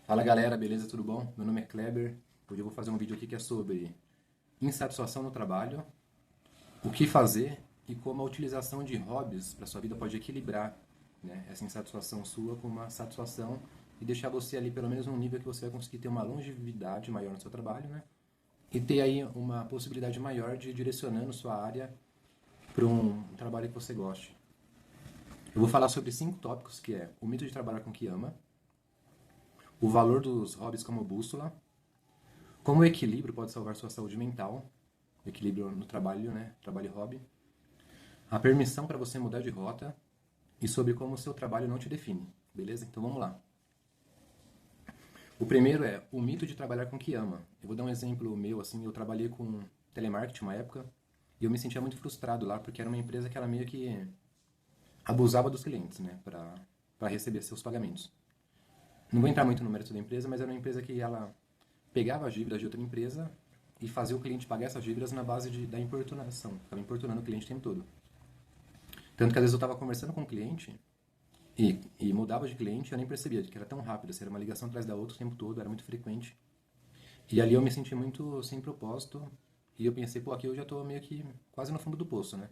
Fala galera, beleza? Tudo bom? Meu nome é Kleber. Hoje eu vou fazer um vídeo aqui que é sobre insatisfação no trabalho, o que fazer e como a utilização de hobbies para sua vida pode equilibrar, né, essa insatisfação sua com uma satisfação e deixar você ali pelo menos num nível que você vai conseguir ter uma longevidade maior no seu trabalho, né? E ter aí uma possibilidade maior de ir direcionando sua área para um trabalho que você goste. Eu vou falar sobre 5 tópicos que é o mito de trabalhar com o que ama, o valor dos hobbies como bússola, como o equilíbrio pode salvar sua saúde mental, equilíbrio no trabalho, né? Trabalho e hobby. A permissão para você mudar de rota e sobre como o seu trabalho não te define, beleza? Então vamos lá. O primeiro é o mito de trabalhar com o que ama. Eu vou dar um exemplo meu, assim, eu trabalhei com telemarketing uma época e eu me sentia muito frustrado lá porque era uma empresa que ela meio que abusava dos clientes, né? Para receber seus pagamentos. Não vou entrar muito no mérito da empresa, mas era uma empresa que ela pegava as dívidas de outra empresa e fazia o cliente pagar essas dívidas na base da importunação. Ficava importunando o cliente o tempo todo. Tanto que às vezes eu estava conversando com o cliente e mudava de cliente e eu nem percebia que era tão rápido. Assim, era uma ligação atrás da outra o tempo todo, era muito frequente. E ali eu me senti muito sem propósito e eu pensei, pô, aqui eu já estou meio que quase no fundo do poço, né?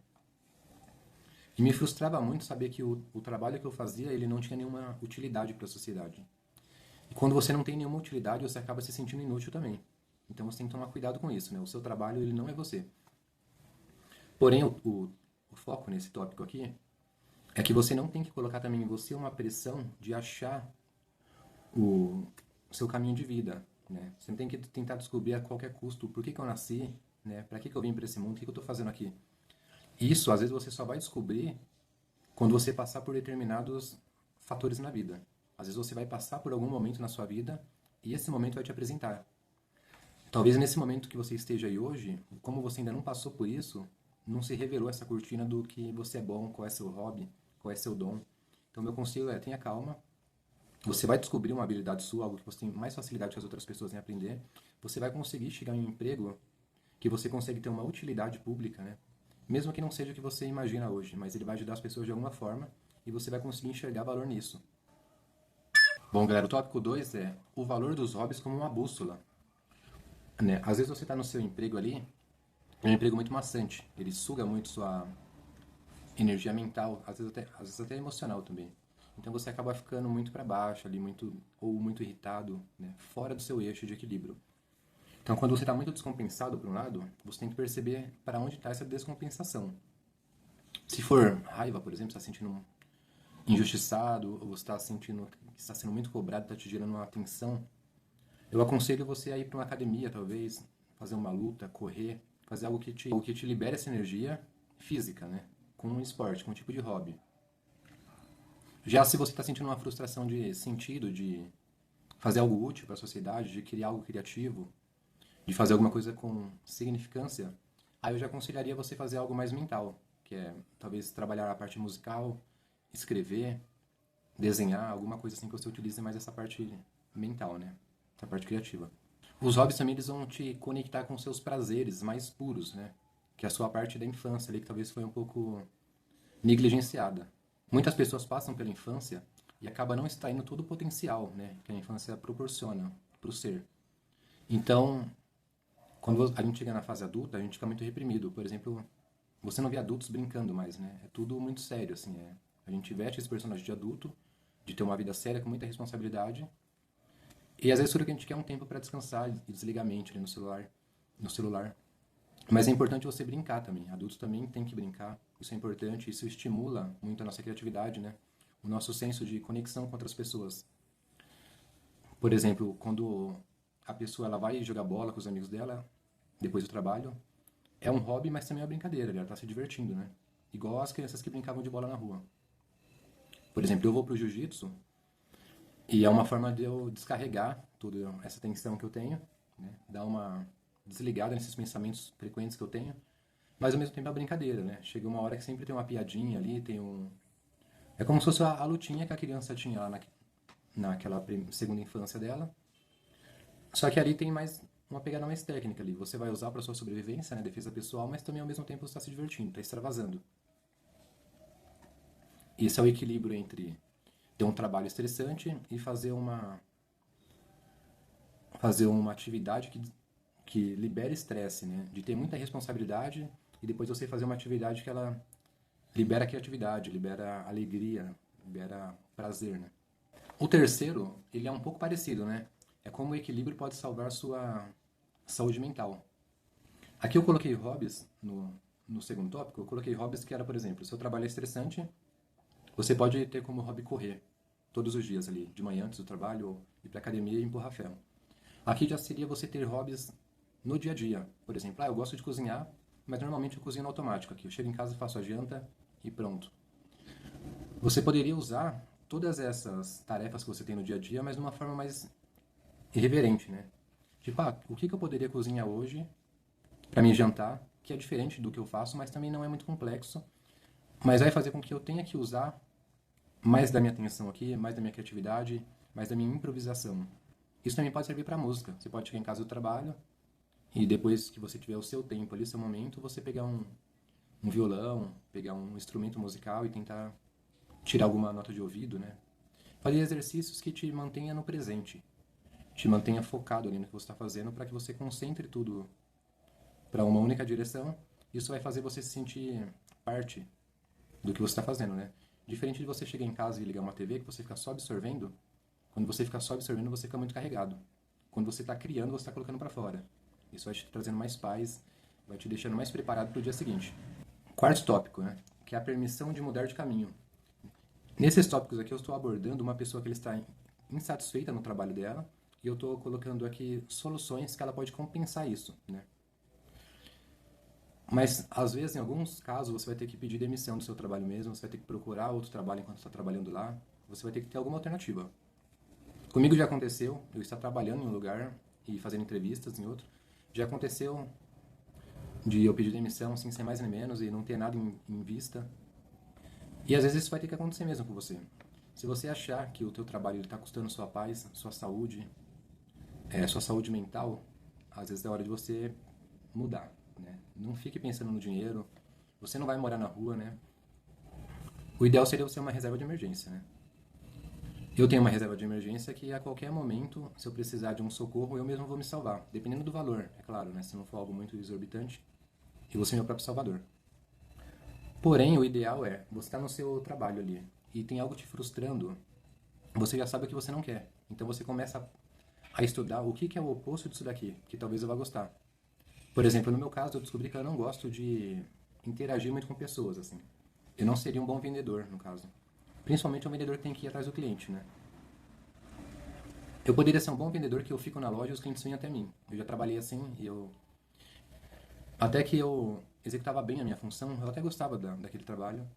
E me frustrava muito saber que o trabalho que eu fazia, ele não tinha nenhuma utilidade para a sociedade. E quando você não tem nenhuma utilidade, você acaba se sentindo inútil também. Então você tem que tomar cuidado com isso, né? O seu trabalho, ele não é você. Porém, o foco nesse tópico aqui é que você não tem que colocar também em você uma pressão de achar o seu caminho de vida, né? Você não tem que tentar descobrir a qualquer custo por que eu nasci, né? Para que eu vim para esse mundo, o que eu estou fazendo aqui. Isso, às vezes, você só vai descobrir quando você passar por determinados fatores na vida. Às vezes você vai passar por algum momento na sua vida e esse momento vai te apresentar. Talvez nesse momento que você esteja aí hoje, como você ainda não passou por isso, não se revelou essa cortina do que você é bom, qual é seu hobby, qual é seu dom. Então, meu conselho é: tenha calma. Você vai descobrir uma habilidade sua, algo que você tem mais facilidade que as outras pessoas em aprender. Você vai conseguir chegar em um emprego que você consegue ter uma utilidade pública, né? Mesmo que não seja o que você imagina hoje, mas ele vai ajudar as pessoas de alguma forma e você vai conseguir enxergar valor nisso. Bom, galera, o tópico 2 é o valor dos hobbies como uma bússola, né? Às vezes você está no seu emprego ali, é um emprego muito maçante, ele suga muito sua energia mental, às vezes até emocional também. Então você acaba ficando muito para baixo ali, ou muito irritado, né? Fora do seu eixo de equilíbrio. Então quando você está muito descompensado por um lado, você tem que perceber para onde está essa descompensação. Se for raiva, por exemplo, você está sentindo injustiçado, ou você está sentindo que está sendo muito cobrado, está te gerando uma tensão, eu aconselho você a ir para uma academia, talvez, fazer uma luta, correr, fazer algo que te libere essa energia física, né? Com um esporte, com um tipo de hobby. Já se você está sentindo uma frustração de sentido, de fazer algo útil para a sociedade, de criar algo criativo, de fazer alguma coisa com significância, aí eu já aconselharia você fazer algo mais mental, que é talvez trabalhar a parte musical, escrever, desenhar, alguma coisa assim que você utilize mais essa parte mental, né? Essa parte criativa. Os hobbies também eles vão te conectar com seus prazeres mais puros, né? Que é a sua parte da infância ali que talvez foi um pouco negligenciada. Muitas pessoas passam pela infância e acabam não extraindo todo o potencial, né, que a infância proporciona para o ser. Então, quando a gente chega na fase adulta, a gente fica muito reprimido. Por exemplo, você não vê adultos brincando mais, né? É tudo muito sério, assim. A gente veste esse personagem de adulto, de ter uma vida séria com muita responsabilidade. E às vezes tudo que a gente quer é um tempo para descansar e desligar a mente ali no celular. Mas é importante você brincar também. Adultos também têm que brincar. Isso é importante, isso estimula muito a nossa criatividade, né? O nosso senso de conexão com outras pessoas. Por exemplo, quando a pessoa ela vai jogar bola com os amigos dela, depois do trabalho, é um hobby, mas também é uma brincadeira, ela está se divertindo, né? Igual as crianças que brincavam de bola na rua. Por exemplo, eu vou pro jiu-jitsu e é uma forma de eu descarregar toda essa tensão que eu tenho, né? Dar uma desligada nesses pensamentos frequentes que eu tenho, mas ao mesmo tempo é uma brincadeira, né? Chega uma hora que sempre tem uma piadinha ali, tem um. É como se fosse a lutinha que a criança tinha lá naquela segunda infância dela. Só que ali tem mais uma pegada mais técnica ali. Você vai usar para sua sobrevivência, né? Defesa pessoal, mas também ao mesmo tempo você está se divertindo, está extravasando. Esse é o equilíbrio entre ter um trabalho estressante e fazer fazer uma atividade que libera estresse, né? De ter muita responsabilidade e depois você fazer uma atividade que ela libera criatividade, libera alegria, libera prazer, né? O terceiro, ele é um pouco parecido, né? É como o equilíbrio pode salvar sua saúde mental. Aqui eu coloquei hobbies no segundo tópico, eu coloquei hobbies que era, por exemplo, se o trabalho é estressante, você pode ter como hobby correr todos os dias ali, de manhã antes do trabalho, ou ir pra academia e empurrar ferro. Aqui já seria você ter hobbies no dia a dia. Por exemplo, eu gosto de cozinhar, mas normalmente eu cozinho no automático aqui. Eu chego em casa, faço a janta e pronto. Você poderia usar todas essas tarefas que você tem no dia a dia, mas de uma forma mais irreverente, né? Tipo, o que eu poderia cozinhar hoje para me jantar, que é diferente do que eu faço, mas também não é muito complexo, mas vai fazer com que eu tenha que usar mais da minha atenção aqui, mais da minha criatividade, mais da minha improvisação. Isso também pode servir para música. Você pode chegar em casa do trabalho e depois que você tiver o seu tempo ali, o seu momento, você pegar um violão, pegar um instrumento musical e tentar tirar alguma nota de ouvido, né? Fazer exercícios que te mantenha no presente, te mantenha focado ali no que você está fazendo para que você concentre tudo para uma única direção. Isso vai fazer você se sentir parte do que você está fazendo, né? Diferente de você chegar em casa e ligar uma TV que você fica só absorvendo. Quando você fica só absorvendo, você fica muito carregado. Quando você está criando, você está colocando para fora. Isso vai te trazendo mais paz, vai te deixando mais preparado para o dia seguinte. Quarto tópico, né? Que é a permissão de mudar de caminho. Nesses tópicos aqui eu estou abordando uma pessoa que ela está insatisfeita no trabalho dela e eu estou colocando aqui soluções que ela pode compensar isso, né? Mas, às vezes, em alguns casos, você vai ter que pedir demissão do seu trabalho mesmo, você vai ter que procurar outro trabalho enquanto está trabalhando lá, você vai ter que ter alguma alternativa. Comigo já aconteceu, eu estar trabalhando em um lugar e fazendo entrevistas em outro, já aconteceu de eu pedir demissão sem ser mais nem menos e não ter nada em vista. E às vezes isso vai ter que acontecer mesmo com você. Se você achar que o teu trabalho está custando sua paz, sua saúde mental, às vezes é hora de você mudar, né? Não fique pensando no dinheiro, você não vai morar na rua, né? O ideal seria você ter uma reserva de emergência, né? Eu tenho uma reserva de emergência que a qualquer momento, se eu precisar de um socorro, eu mesmo vou me salvar. Dependendo do valor, é claro, né? Se não for algo muito exorbitante, eu vou ser meu próprio salvador. Porém, o ideal é, você está no seu trabalho ali e tem algo te frustrando, você já sabe o que você não quer. Então você começa a estudar o que é o oposto disso daqui, que talvez eu vá gostar. Por exemplo, no meu caso, eu descobri que eu não gosto de interagir muito com pessoas, assim. Eu não seria um bom vendedor, no caso. Principalmente um vendedor que tem que ir atrás do cliente, né? Eu poderia ser um bom vendedor que eu fico na loja e os clientes vêm até mim. Eu já trabalhei assim e eu... Até que eu executava bem a minha função, eu até gostava daquele trabalho,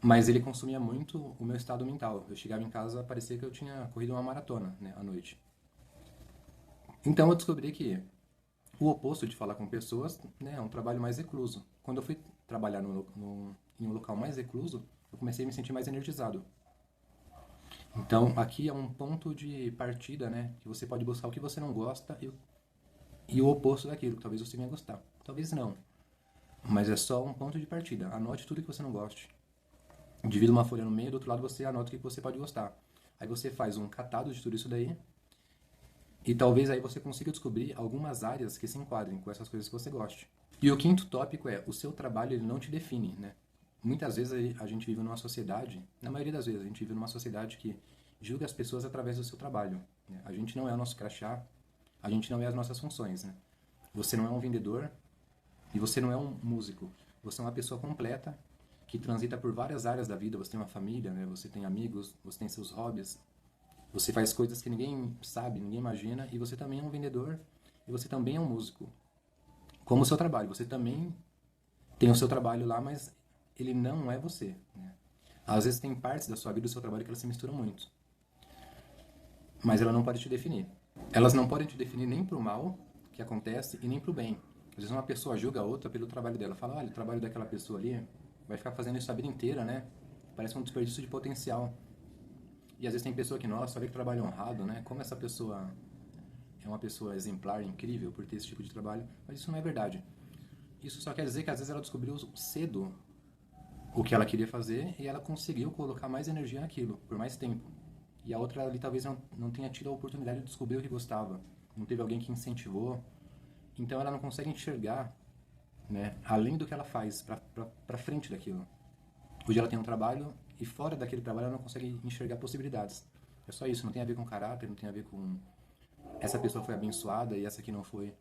mas ele consumia muito o meu estado mental. Eu chegava em casa, parecia que eu tinha corrido uma maratona, né, à noite. Então eu descobri que o oposto de falar com pessoas, né, é um trabalho mais recluso. Quando eu fui trabalhar em um local mais recluso, eu comecei a me sentir mais energizado. Então, aqui é um ponto de partida, né, que você pode buscar o que você não gosta e o oposto daquilo, que talvez você venha gostar. Talvez não, mas é só um ponto de partida. Anote tudo que você não goste. Divida uma folha no meio, do outro lado você anota o que você pode gostar. Aí você faz um catado de tudo isso daí e talvez aí você consiga descobrir algumas áreas que se enquadrem com essas coisas que você goste. E o quinto tópico é, o seu trabalho ele não te define, né? Muitas vezes a gente vive numa sociedade, na maioria das vezes, a gente vive numa sociedade que julga as pessoas através do seu trabalho, né? A gente não é o nosso crachá, a gente não é as nossas funções, né? Você não é um vendedor e você não é um músico. Você é uma pessoa completa que transita por várias áreas da vida. Você tem uma família, né? Você tem amigos, você tem seus hobbies, você faz coisas que ninguém sabe, ninguém imagina, e você também é um vendedor e você também é um músico. Como o seu trabalho, você também tem o seu trabalho lá, mas ele não é você, né? Às vezes tem partes da sua vida e do seu trabalho que elas se misturam muito, mas ela não pode te definir. Elas não podem te definir nem pro mal que acontece e nem pro bem. Às vezes uma pessoa julga a outra pelo trabalho dela. Fala, olha, o trabalho daquela pessoa ali vai ficar fazendo isso a vida inteira, né? Parece um desperdício de potencial. E às vezes tem pessoa que, nossa, olha que trabalho honrado, né? Como essa pessoa é uma pessoa exemplar, incrível por ter esse tipo de trabalho. Mas isso não é verdade. Isso só quer dizer que às vezes ela descobriu cedo o que ela queria fazer e ela conseguiu colocar mais energia naquilo, por mais tempo. E a outra ali talvez não tenha tido a oportunidade de descobrir o que gostava. não teve alguém que incentivou, então ela não consegue enxergar, né, além do que ela faz, para frente daquilo. Hoje ela tem um trabalho e fora daquele trabalho ela não consegue enxergar possibilidades. É só isso, não tem a ver com caráter, não tem a ver com essa pessoa foi abençoada e essa aqui não foi.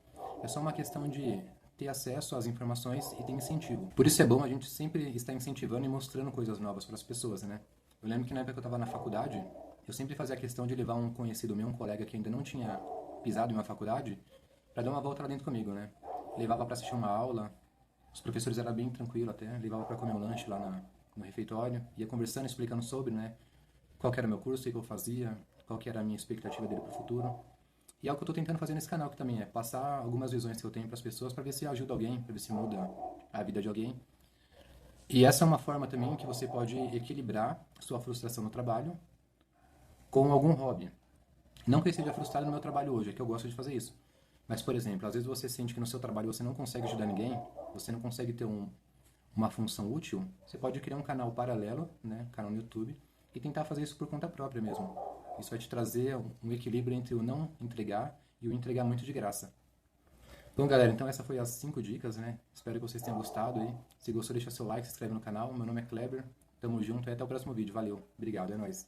É só uma questão de ter acesso às informações e ter incentivo. Por isso é bom a gente sempre estar incentivando e mostrando coisas novas para as pessoas, né? Eu lembro que na época que eu estava na faculdade, eu sempre fazia questão de levar um conhecido meu, um colega que ainda não tinha pisado em uma faculdade, para dar uma volta lá dentro comigo, né? Levava para assistir uma aula, os professores eram bem tranquilos até, levava para comer um lanche lá no refeitório, ia conversando, explicando sobre, né? Qual que era o meu curso, o que eu fazia, qual que era a minha expectativa dele para o futuro. E é o que eu estou tentando fazer nesse canal aqui também, é passar algumas visões que eu tenho para as pessoas para ver se ajuda alguém, para ver se muda a vida de alguém. E essa é uma forma também que você pode equilibrar sua frustração no trabalho com algum hobby. Não que eu esteja frustrado no meu trabalho hoje, é que eu gosto de fazer isso. Mas, por exemplo, às vezes você sente que no seu trabalho você não consegue ajudar ninguém, você não consegue ter uma função útil, você pode criar um canal paralelo, né, canal no YouTube, e tentar fazer isso por conta própria mesmo. Isso vai te trazer um equilíbrio entre o não entregar e o entregar muito de graça. Bom, galera, então essa foi as 5 dicas, né? Espero que vocês tenham gostado aí. Se gostou, deixa seu like, se inscreve no canal. Meu nome é Kleber. Tamo junto e até o próximo vídeo. Valeu. Obrigado, é nóis.